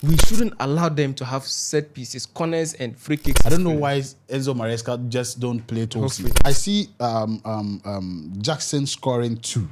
we shouldn't allow them to have set pieces, corners, and free kicks. I don't know why Enzo Maresca just don't play Tosin. I see Jackson scoring 2,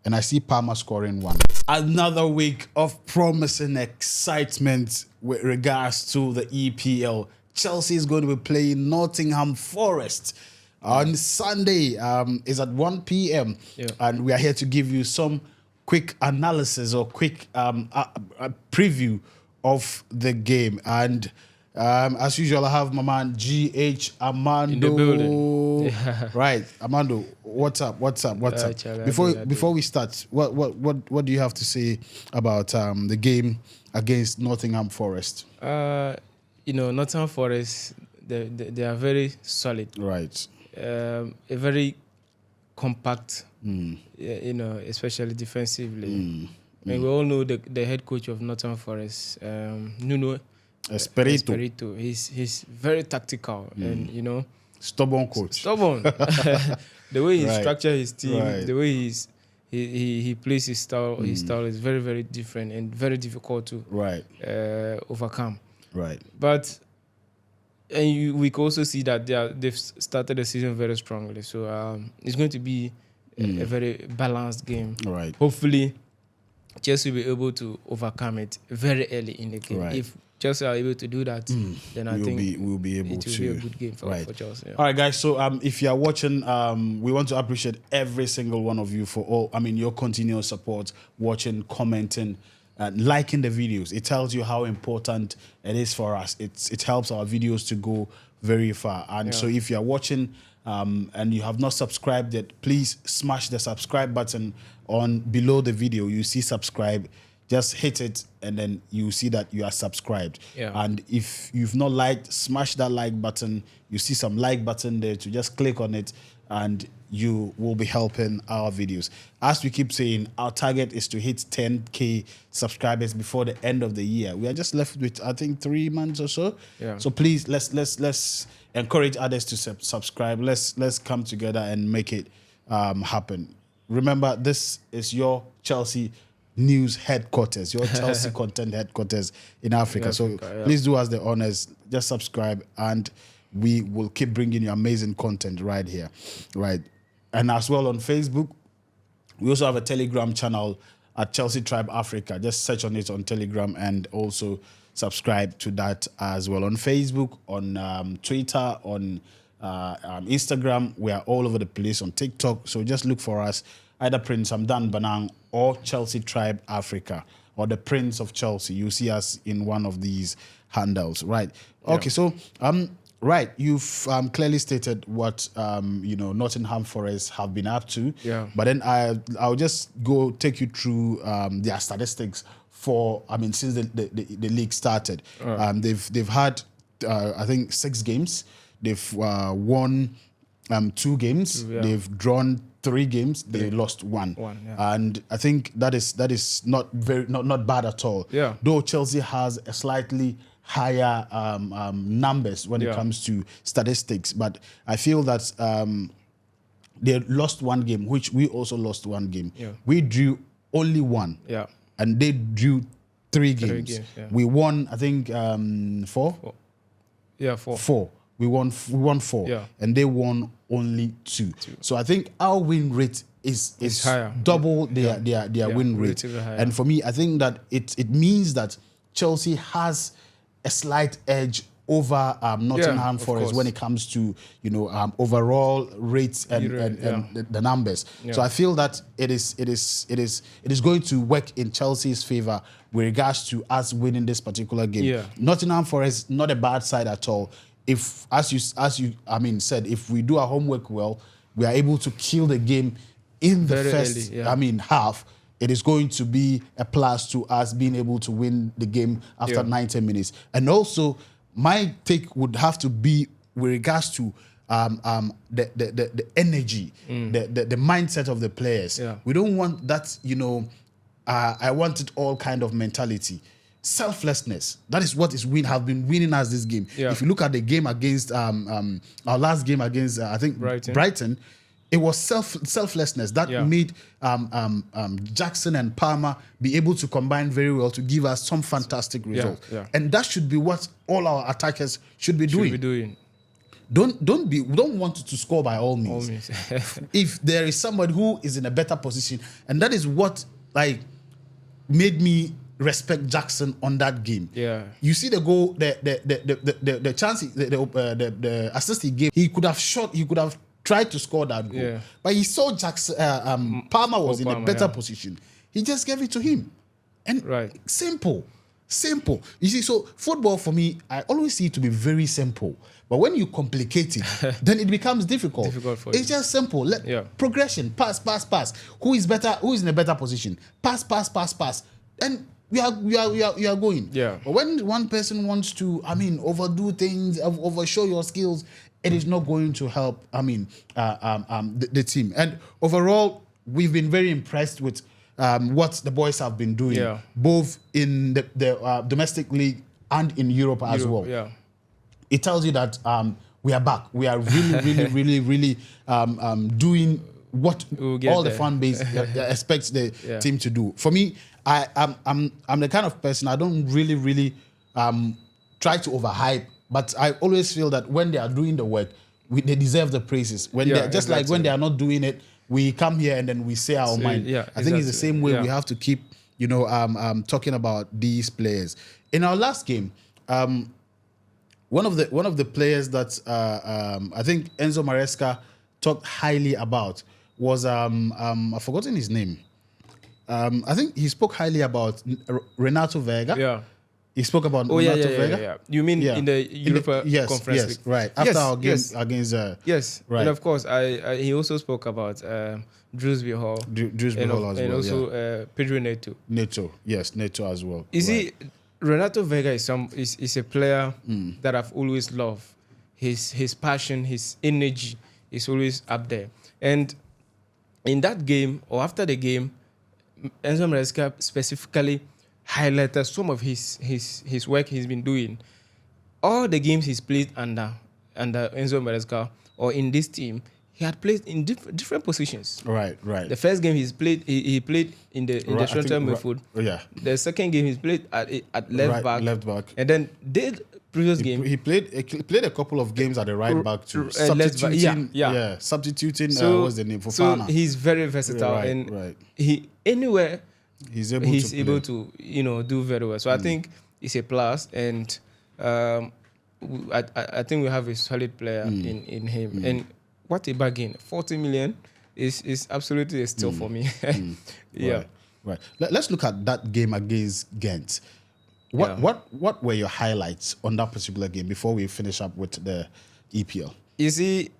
and I see Palmer scoring 1. Another week of promising excitement with regards to the EPL. Chelsea is going to be playing Nottingham Forest on Sunday. Is at 1 p.m. And we are here to give you some quick analysis or quick a preview of the game. And as usual, I have my man GH Armando in the building. Right, Armando, what's up? Before we start, what do you have to say about the game against Nottingham Forest? Nottingham Forest, they are very solid. Right. A very compact, especially defensively. I mean, we all know the head coach of Nottingham Forest, Nuno Espirito. He's very tactical and stubborn coach. Stubborn. The way he structures his team, the way he plays his style is very, very different and very difficult to overcome. Right. But we can also see that they've started the season very strongly. So it's going to be a very balanced game. Right. Hopefully, Chelsea will be able to overcome it very early in the game. Right. If Chelsea are able to do that, then I think we'll be able it will be a good game for Chelsea. Yeah. All right, guys. So if you are watching, we want to appreciate every single one of you for your continuous support, watching, commenting, liking the videos. It tells you how important it is for us. It helps our videos to go very far. And so if you are watching and you have not subscribed yet, please smash the subscribe button on below the video. You see subscribe. Just hit it, and then you see that you are subscribed. Yeah. And if you've not liked, smash that like button. You see some like button there to just click on it, and you will be helping our videos. As we keep saying, our target is to hit 10K subscribers before the end of the year. We are just left with, I think, 3 months or so. Yeah. So please, let's encourage others to subscribe. Let's come together and make it happen. Remember, this is your Chelsea news headquarters, your Chelsea content headquarters in Africa. So please do us the honors, just subscribe, and we will keep bringing you amazing content right here, right? And as well on Facebook, we also have a Telegram channel at Chelsea Tribe Africa. Just search on it on Telegram and also subscribe to that as well. On Facebook, on Twitter, on Instagram, we are all over the place. On TikTok, so just look for us, either Prince Hamdan Banang or Chelsea Tribe Africa or the Prince of Chelsea. You see us in one of these handles, right? Okay, so right, you've clearly stated what Nottingham Forest have been up to. Yeah. But then I'll just take you through their statistics for since the league started. Right. They've had I think 6 games. They've won 2 games. Yeah. They've drawn 3 games. They lost 1. And I think that is not bad at all. Yeah. Though Chelsea has a slightly higher numbers when it comes to statistics, but I feel that they lost 1 game, which we also lost 1 game. Yeah. We drew only 1. Yeah. And they drew 3 games. 3 games, yeah. We won, I think, 4. Yeah, 4. 4. We won 4, and they won only 2. So I think our win rate is higher, double their win rate. And for me, I think that it means that Chelsea has a slight edge over Nottingham Forest when it comes to overall rates and the numbers. Yeah. So I feel that it is going to work in Chelsea's favor with regards to us winning this particular game. Yeah. Nottingham Forest, not a bad side at all. If as you said, if we do our homework well, we are able to kill the game in the first half. It is going to be a plus to us being able to win the game after 90 minutes. And also, my take would have to be with regards to the energy, the mindset of the players. Yeah. We don't want that, I want it all kind of mentality. Selflessness. That is what have been winning us this game. Yeah. If you look at the game against our last game against I think Brighton, it was selflessness that made Jackson and Palmer be able to combine very well to give us some fantastic results. And that should be what all our attackers should be doing. Don't want to score by all means. If there is somebody who is in a better position, and that is what made me respect Jackson on that game. You see the goal, the chance, the assist he gave. He could have shot. He could have tried to score that goal, but he saw Jackson. Palmer was in a better position. He just gave it to him, and simple. You see, so football for me, I always see it to be very simple. But when you complicate it, then it becomes difficult. It's just simple. Progression, pass. Who is better? Who is in a better position? Pass, and we are going. But when one person wants to, overdo things, overshow your skills, it is not going to help. The team. And overall, we've been very impressed with what the boys have been doing, both in the domestic league and in Europe as well. It tells you that we are back. We are really doing what all the fan base expects the team to do. For me, I'm the kind of person, I don't really try to overhype, but I always feel that when they are doing the work, they deserve the praises. When like when they are not doing it, we come here and then we say our mind. I think it's the same way we have to keep, talking about these players. In our last game, one of the players that I think Enzo Maresca talked highly about was I've forgotten his name. I think he spoke highly about Renato Vega. He spoke about Renato Vega. You mean in the Europa Conference League? Right. After our game against right. And of course, he also spoke about Drewsby Hall. Drewsby Hall as well. And also Pedro Neto. Neto as well. You see, Renato Vega is a player that I've always loved. His passion, his energy is always up there. And in that game, or after the game, Enzo Maresca specifically highlighted some of his work he's been doing. All the games he's played under Enzo Maresca or in this team, he had played in different positions. Right. The first game he played in the central midfield. The second game he played at left back. And then previous game he played a couple of games at the right back too. Substituting. Substituting. What's the name for Fana? So he's very versatile and he anywhere he's able to do very well. So I think it's a plus, and I think we have a solid player in him. And what a bargain! 40 million is absolutely a steal for me. Right. Let's look at that game against Ghent. What were your highlights on that particular game before we finish up with the EPL? You see,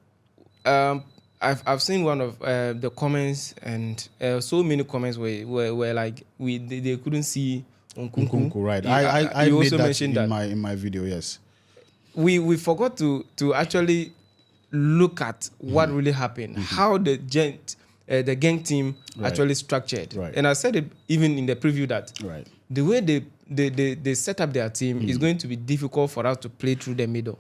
I've seen one of the comments, and so many comments were like they couldn't see Nkunku. Right. I also mentioned that in my video. Yes. We forgot to actually look at what really happened, how the Genk team actually structured. And I said it even in the preview that the way they set up their team is going to be difficult for us to play through the middle.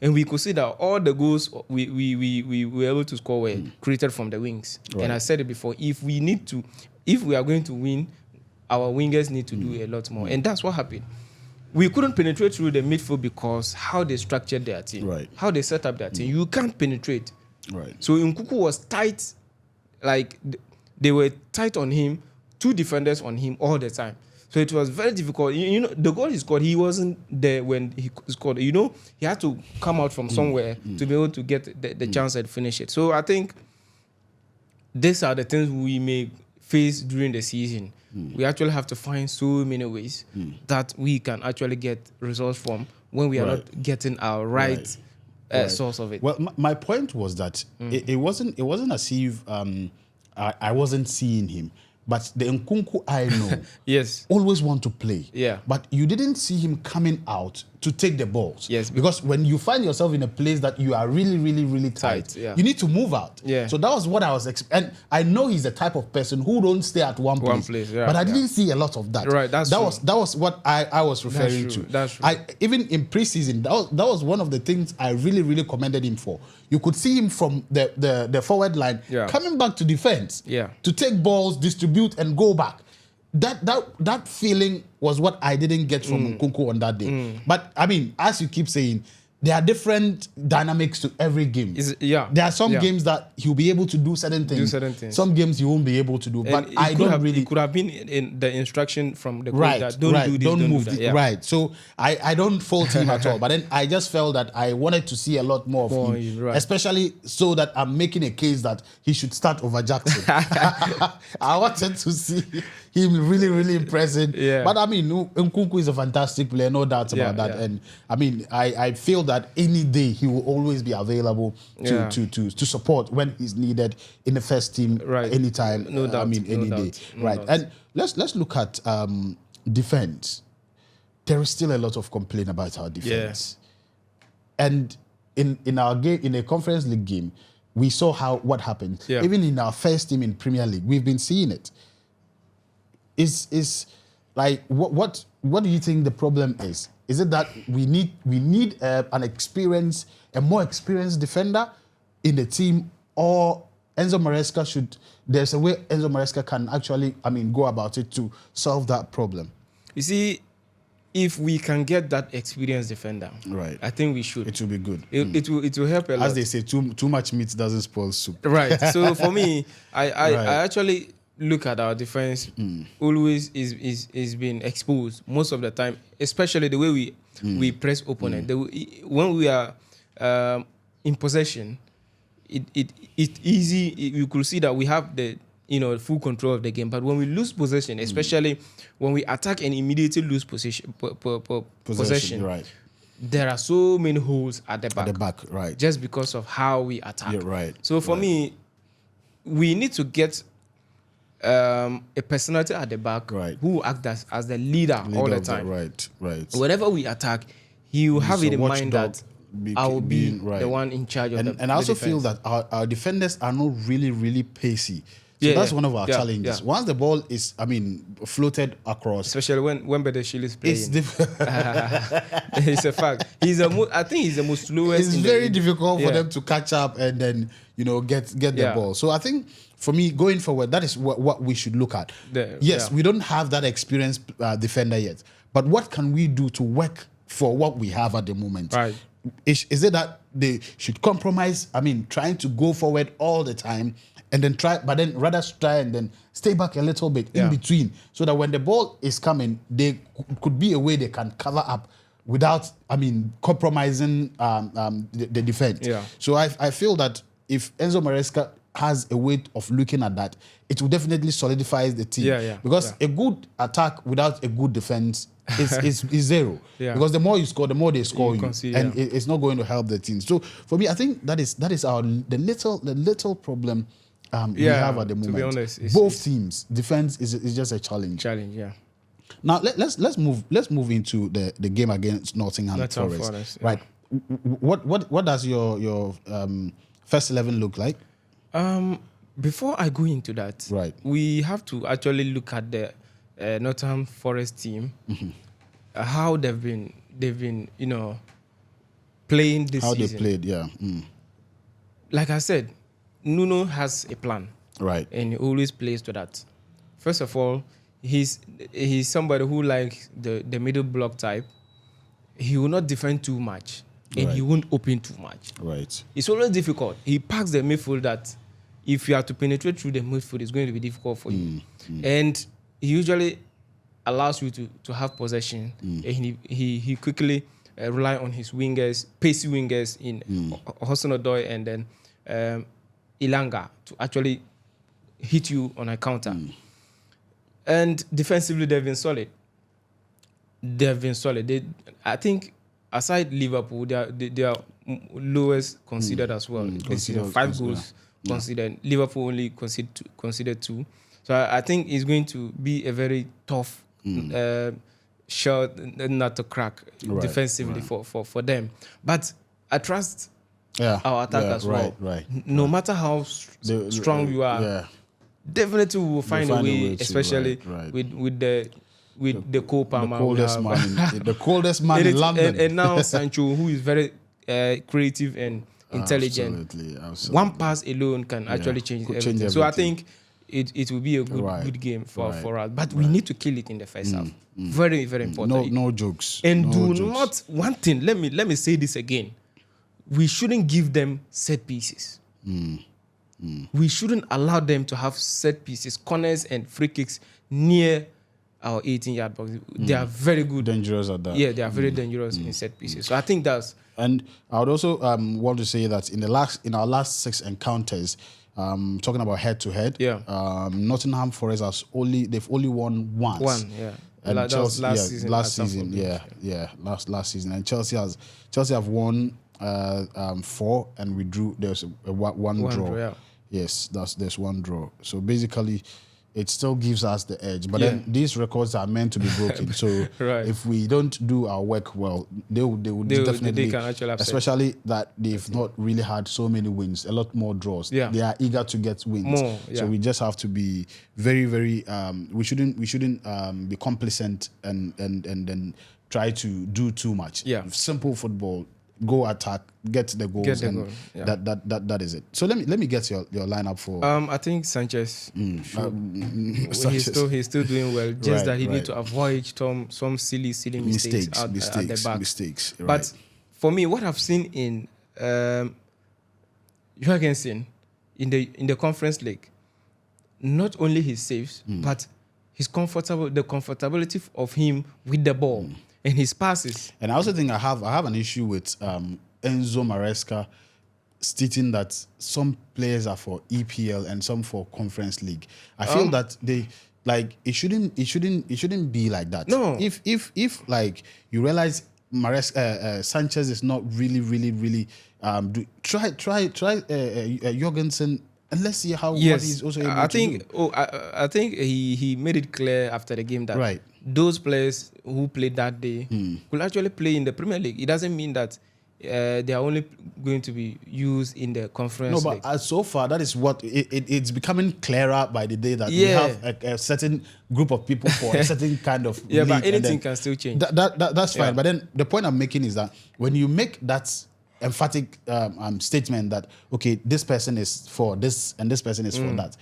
And we could see that all the goals we were able to score were created from the wings. And I said it before, if we are going to win, our wingers need to do a lot more. And that's what happened. We couldn't penetrate through the midfield because how they structured their team, how they set up their team. You can't penetrate. So Nkunku was tight, like they were tight on him, two defenders on him all the time. So it was very difficult. The goal he scored, he wasn't there when he scored. He had to come out from somewhere to be able to get the chance and finish it. So I think these are the things we may face during the season. We actually have to find so many ways that we can actually get results from when we are not getting our source of it. Well, my point was that it wasn't as if I wasn't seeing him. but the Nkunku I know yes, always want to play. Yeah. But you didn't see him coming out to take the balls. Yes. Because when you find yourself in a place that you are really, really, really tight, yeah. you need to move out. Yeah. So that was what I was and I know he's the type of person who don't stay at one place. Yeah, but I didn't see a lot of that. Right. That was what I was referring to. That's true. Even in preseason, that was one of the things I really, really commended him for. You could see him from the forward line coming back to defense. Yeah. To take balls, distribute, and go back. That feeling was what I didn't get from Nkunku on that day. But I mean, as you keep saying, there are different dynamics to every game. There are some games that he'll be able to do certain things. Some games he won't be able to do. But I don't really. It could have been in the instruction from the coach that don't do this, don't move do that. Right. So I don't fault him at all. But then I just felt that I wanted to see a lot more of him, especially so that I'm making a case that he should start over Jackson. I wanted to see him really, really impressive. Yeah. But I mean, Nkunku is a fantastic player, no doubt about that. And I mean, I feel that any day he will always be available to support when he's needed in the first team anytime. No doubt. I mean, any day. No doubt. And let's look at defense. There is still a lot of complaint about our defense. And in our game, in a Conference League game, we saw what happened. Even in our first team in Premier League, we've been seeing it. Is like what do you think the problem is? Is it that we need a more experienced defender in the team, or Enzo Maresca there's a way Enzo Maresca can actually, go about it to solve that problem? You see, if we can get that experienced defender, I think we should. It will be good. It will help a lot. As they say, too much meat doesn't spoil soup. Right. So for me, I actually look at our defense. Always is being exposed most of the time, especially the way we press opponent. When we are in possession, it's easy. You could see that we have the full control of the game. But when we lose possession, especially when we attack and immediately lose possession, there are so many holes at the back. Just because of how we attack. So for me, we need to get a personality at the back who will act as the leader all the time. Whenever we attack, he will have it in mind that I will be the one in charge of and I also feel that our defenders are not really, really pacey. So that's one of our challenges. Once the ball is, floated across, especially when Bedeshil is playing, it's a fact. I think he's the most slowest. It's very difficult for them to catch up and then get the ball. So I think for me, going forward, that is what we should look at. We don't have that experienced defender yet, but what can we do to work for what we have at the moment? Right. Is it that they should compromise? Trying to go forward all the time and then rather try and then stay back a little bit in between, so that when the ball is coming, there could be a way they can cover up without, compromising the defense. So I feel that if Enzo Maresca has a way of looking at that, it will definitely solidify the team. Because a good attack without a good defense is zero. Because the more you score, the more they score you, and it's not going to help the team. So for me, I think that is the little problem we have at the moment. To be honest, both teams, defense is just a challenge. Now let's move into the game against Nottingham Forest. Right. What does your first 11 look like? Before I go into that, we have to actually look at the Nottingham Forest team, how they've been playing this season. How they played, Like I said, Nuno has a plan, and he always plays to that. First of all, he's somebody who likes the middle block type. He will not defend too much, and he won't open too much. It's always difficult. He packs the midfield that if you have to penetrate through the midfield, it's going to be difficult for you. And he usually allows you to have possession, and he quickly rely on his wingers, pacey wingers in hudson-odoi and then Ilanga to actually hit you on a counter. And defensively, they've been solid. I think aside Liverpool, they are lowest considered as well. This season, 5 goals considered. Liverpool only conceded 2. So I think it's going to be a very tough shell not to crack defensively for them. But I trust our attack as well. No matter how strong you are, definitely we will find a way, especially with the Cole Palmer. The coldest man in London. And now Sancho, who is very creative and intelligent. Absolutely. One pass alone can actually change everything. So I think it will be a good game for us. But we need to kill it in the first half. Very, very important. No jokes. And not one thing. Let me say this again. We shouldn't give them set pieces. We shouldn't allow them to have set pieces, corners and free kicks near our 18-yard box. They are very good. Dangerous at that. Yeah, they are very dangerous in set pieces. So I think that's... And I would also want to say that in our last 6 encounters, talking about head-to-head, Nottingham Forest they've only won once. And that Chelsea, last season. Last season. And Chelsea have won 4 and we drew. There's one draw. Yes, there's one draw. So basically, it still gives us the edge. But then these records are meant to be broken. So if we don't do our work well, they definitely can actually upset. Especially that they've not really had so many wins, a lot more draws. They are eager to get wins. More, so we just have to be very, very. We shouldn't be complacent and then try to do too much. Simple football. Go attack, get the goals, that is it. So let me get your lineup for. I think Sanchez. He's still doing well. Just that he need to avoid some silly mistakes at the back. But for me, what I've seen in Jorgensen in the Conference League, not only his saves, but the comfortability of him with the ball. And his passes. And I also think I have an issue with Enzo Maresca stating that some players are for EPL and some for Conference League. I feel that it shouldn't be like that. No. If like you realize Sanchez is not really try Jorgensen. And let's see what he's also able to do. I think he made it clear after the game that those players who played that day could actually play in the Premier League. It doesn't mean that they are only going to be used in the Conference League. But so far, that is what it's becoming clearer by the day that we have a certain group of people for a certain kind of league. But anything can still change. That's fine. But then the point I'm making is that when you make that emphatic statement that this person is for this and this person is for that,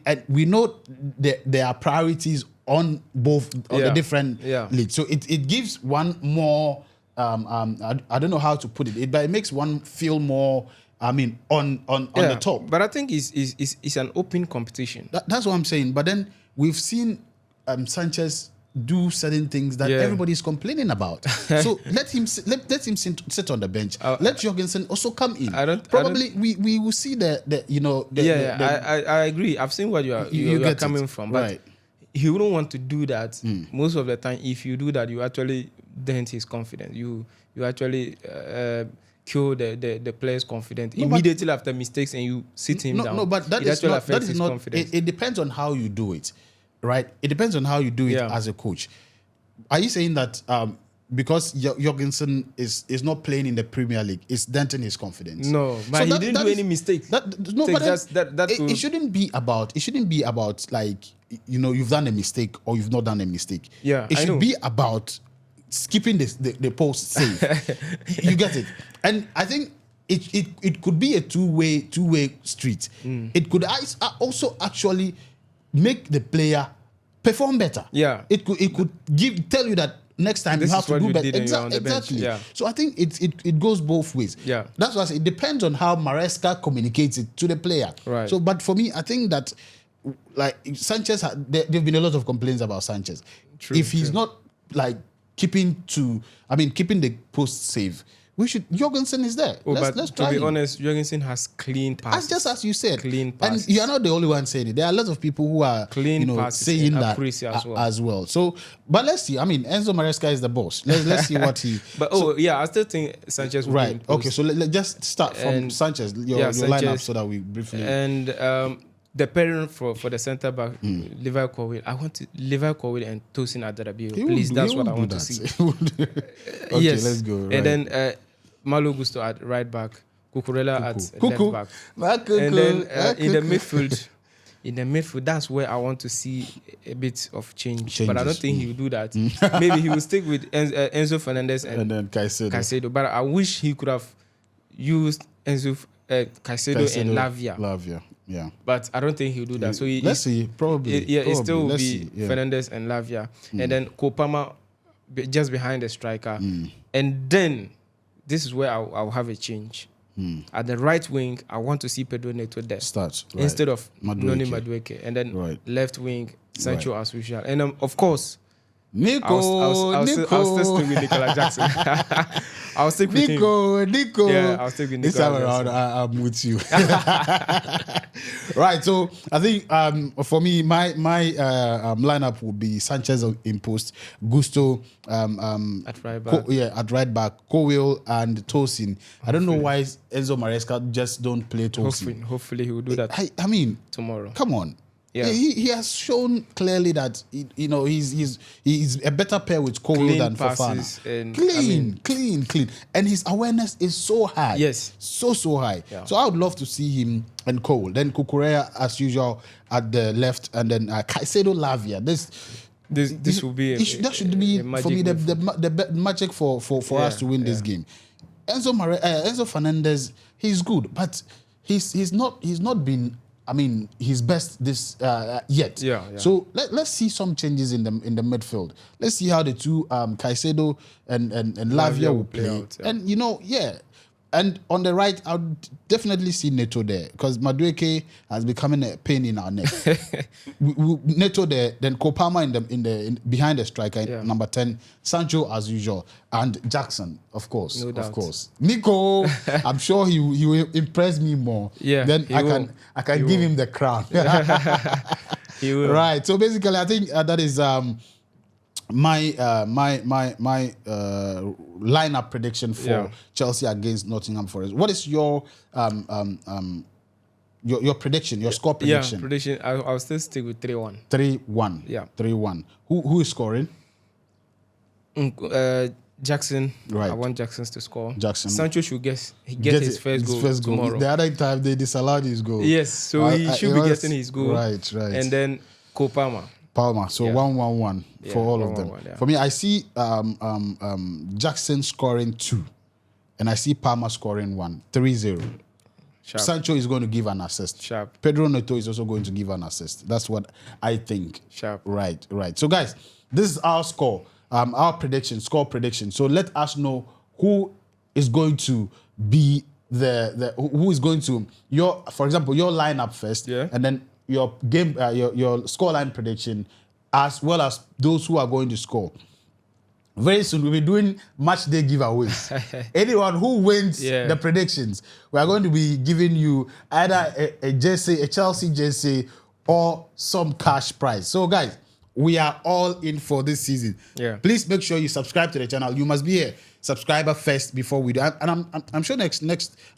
and we know there are priorities on both the different leagues. So it gives one more. I don't know how to put it, but it makes one feel more. On the top. But I think it's an open competition. That's what I'm saying. But then we've seen Sanchez do certain things that everybody's complaining about. So let him sit on the bench. Let Jorgensen also come in. We will see I agree. I've seen what you are coming from, but he wouldn't want to do that most of the time. If you do that, you actually dent his confidence. You actually kill the player's confidence immediately after mistakes, and you sit him down. No, but that is not. Confidence. It depends on how you do it. Right, it depends on how you do it as a coach. Are you saying that because Jorgensen is not playing in the Premier League, it's denting his confidence? No, but he didn't do any mistakes. It shouldn't be about. It shouldn't be about like you've done a mistake or you've not done a mistake. It should be about skipping the post save. You get it, and I think it could be a two-way street. It could also actually make the player perform better. It could tell you that next time you have to do better. Exactly. So I think it goes both ways. That's why I say it depends on how Maresca communicates it to the player. Right. So, but for me, I think that like Sanchez, there've been a lot of complaints about Sanchez. If he's not like keeping the post save, Jorgensen is there. Let's try. To be honest, Jorgensen has clean passes. Just as you said. Clean passes. And you're not the only one saying it. There are lots of people who are saying that as well. So, but let's see. Enzo Maresca is the boss. Let's see what he... I still think Sanchez will be okay, so let's just start from Sanchez, your lineup so that we briefly... And the pairing for the centre back, Levi Colwill. I want Levi Colwill and Tosin Adarabioyo. Please, that's what I want to see. Okay, yes. let's go. Right. And then Malo Gusto at right back, Cucurella at left back. And then in the midfield. In the midfield, that's where I want to see a bit of change. But I don't think he will do that. Maybe he will stick with Enzo Fernandez and then Caicedo. But I wish he could have used Caicedo and Lavia, yeah. But I don't think he'll do that. So let's see, probably. It still will be Fernandez and Lavia. And then Kopama just behind the striker. And then this is where I'll have a change. At the right wing, I want to see Pedro Neto there. Start. Right. Instead of Noni Madueke. And then left wing, Sancho as usual. And of course, I'll still stick with Nicola Jackson. I'll stick with him. Nico. Yeah, I'll stick with Nicola This time Jackson. around, I'm with you. Right, so I think for me, my lineup would be Sanchez in post, Gusto at right back. At right back, Colwill and Tosin. I don't know why Enzo Maresca just don't play Tosin. Hopefully he will do that. I mean, tomorrow. Come on. Yeah. He has shown clearly that he's a better pair with Colwill than Fofana. Clean, and his awareness is so high. Yes, so high. Yeah. So I would love to see him and Cole. Then Cucurella as usual at the left, and then Caicedo Lavia. This will be that should be for me the magic for us to win this game. Enzo Fernandez, he's good, but he's not been. I mean, his best this yet. Yeah. So let's see some changes in the midfield. Let's see how the two Caicedo and Lavia will play out, yeah. And and on the right, I would definitely see Neto there because Madueke has becoming a pain in our neck. Neto there, then Kopama in behind the striker, number 10, Sancho as usual, and Jackson, of course, no doubt. Of course. Nico, I'm sure he will impress me more. Yeah, then I can give him the crown. He will. Right. So basically, I think that is my lineup prediction for Chelsea against Nottingham Forest. What is your prediction, your score prediction? Yeah, prediction. I'll still stick with 3-1. 3-1. Yeah. 3-1. Who is scoring? Jackson. Right. I want Jackson to score. Jackson. Sancho should get his first goal tomorrow. The other time they disallowed his goal. Yes, so he should be getting his goal. Right. And then Palmer. So 1-1-1 for all of them. Yeah. For me, I see Jackson scoring 2, and I see Palmer scoring 1. 3-0. Sancho is going to give an assist. Sharp. Pedro Neto is also going to give an assist. That's what I think. Sharp. Right. So guys, this is our score, our prediction, score prediction. So let us know who is going to be who is going to for example, your lineup first, and then your game, your scoreline prediction, as well as those who are going to score. Very soon we'll be doing match day giveaways. Anyone who wins the predictions, we are going to be giving you either a jersey, a Chelsea jersey, or some cash prize. So guys, we are all in for this season. Yeah. Please make sure you subscribe to the channel. You must be a subscriber first before we do. And I'm sure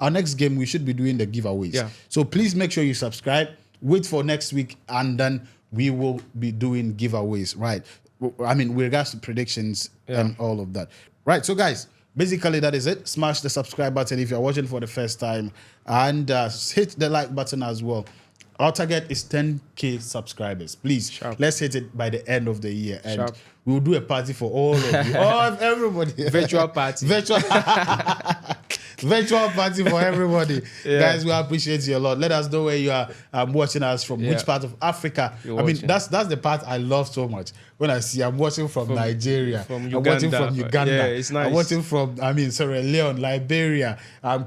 our next game we should be doing the giveaways. Yeah. So please make sure you subscribe. Wait for next week, and then we will be doing giveaways, right? I mean, with regards to predictions and all of that. Right, so guys, basically that is it. Smash the subscribe button if you're watching for the first time, and hit the like button as well. Our target is 10K subscribers. Please, let's hit it by the end of the year. And we'll do a party for all of you. Everybody. Virtual party. Virtual party for everybody. Guys, we appreciate you a lot. Let us know where you are watching us from, which part of Africa. I mean, that's the part I love so much. When I see I'm watching from Nigeria, from Uganda. I'm watching from Uganda. Yeah, it's nice. I'm watching from, Sierra Leone, Liberia,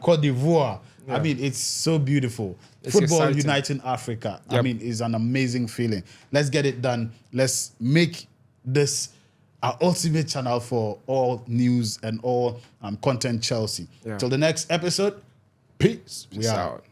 Cote d'Ivoire. Yeah. I mean, it's so beautiful. It's football exciting. Uniting Africa. Yep. I mean, it's an amazing feeling. Let's get it done. Let's make this our ultimate channel for all news and all content Chelsea. Yeah. Till the next episode, peace. We are out.